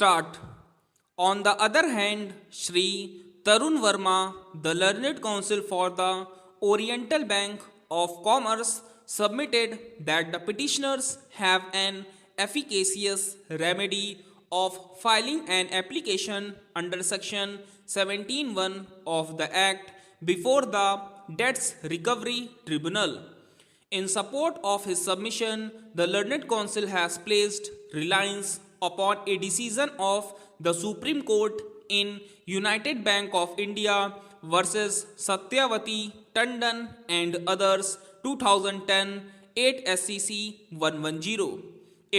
Start. On the other hand, Shri Tarun Verma, the learned counsel for the Oriental Bank of Commerce, submitted that the petitioners have an efficacious remedy of filing an application under section 17(1) of the Act before the Debts Recovery Tribunal. In support of his submission, the learned counsel has placed reliance upon a decision of the Supreme Court in United Bank of India versus Satyavati, Tandon and others 2010 8 SCC 110.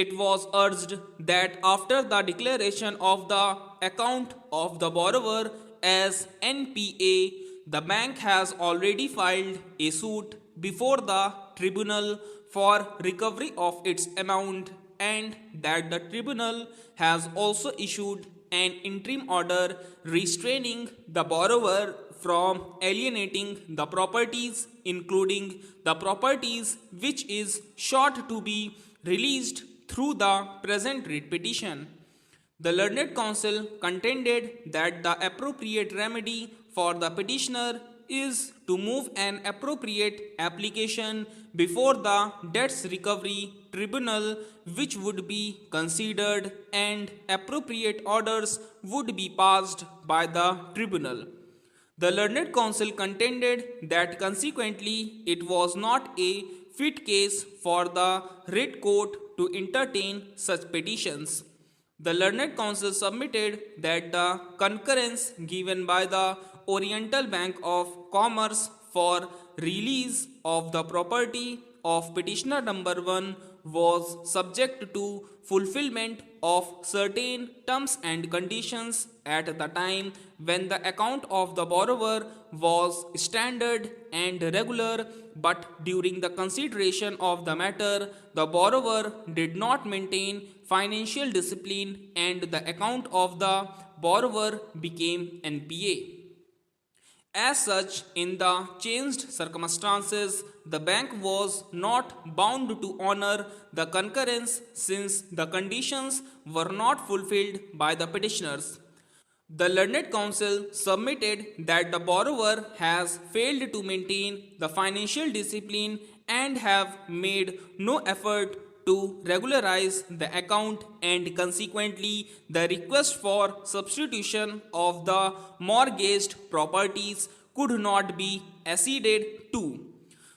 It was urged that after the declaration of the account of the borrower as NPA, the bank has already filed a suit before the tribunal for recovery of its amount, and that the tribunal has also issued an interim order restraining the borrower from alienating the properties, including the properties which is sought to be released through the present writ petition. The learned counsel contended that the appropriate remedy for the petitioner is to move an appropriate application before the Debts Recovery Tribunal, which would be considered, and appropriate orders would be passed by the tribunal. The learned counsel contended that consequently it was not a fit case for the writ court to entertain such petitions. The learned counsel submitted that the concurrence given by the Oriental Bank of Commerce for release of the property of petitioner number 1 was subject to fulfillment of certain terms and conditions at the time when the account of the borrower was standard and regular, but during the consideration of the matter, the borrower did not maintain financial discipline and the account of the borrower became NPA. As such, in the changed circumstances, the bank was not bound to honor the concurrence since the conditions were not fulfilled by the petitioners. The learned counsel submitted that the borrower has failed to maintain the financial discipline and have made no effort to regularize the account, and consequently the request for substitution of the mortgaged properties could not be acceded to.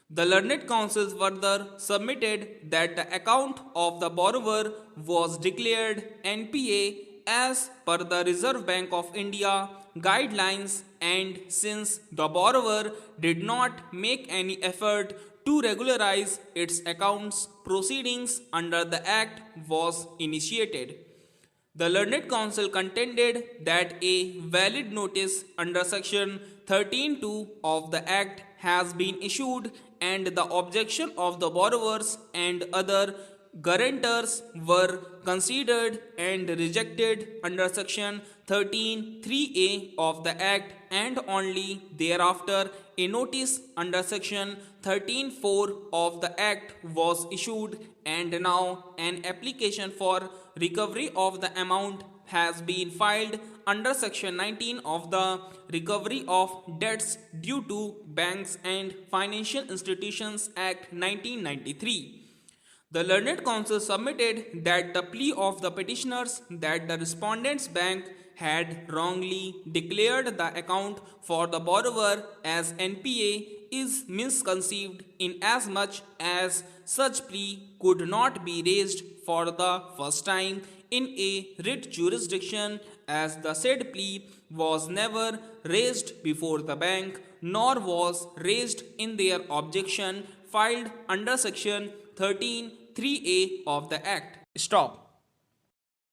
The learned counsel further submitted that the account of the borrower was declared NPA as per the Reserve Bank of India guidelines, and since the borrower did not make any effort to regularize its accounts, proceedings under the Act was initiated. The learned counsel contended that a valid notice under section 13(2) of the Act has been issued, and the objection of the borrowers and other guarantors were considered and rejected under section 13(3)(a) of the Act, and only thereafter a notice under section 13(4) of the Act was issued, and now an application for recovery of the amount has been filed under section 19 of the Recovery of Debts Due to Banks and Financial Institutions Act 1993. The learned counsel submitted that the plea of the petitioners that the respondent's bank had wrongly declared the account for the borrower as NPA is misconceived, inasmuch as such plea could not be raised for the first time in a writ jurisdiction, as the said plea was never raised before the bank, nor was raised in their objection filed under section 13(3)(a) of the Act. Stop.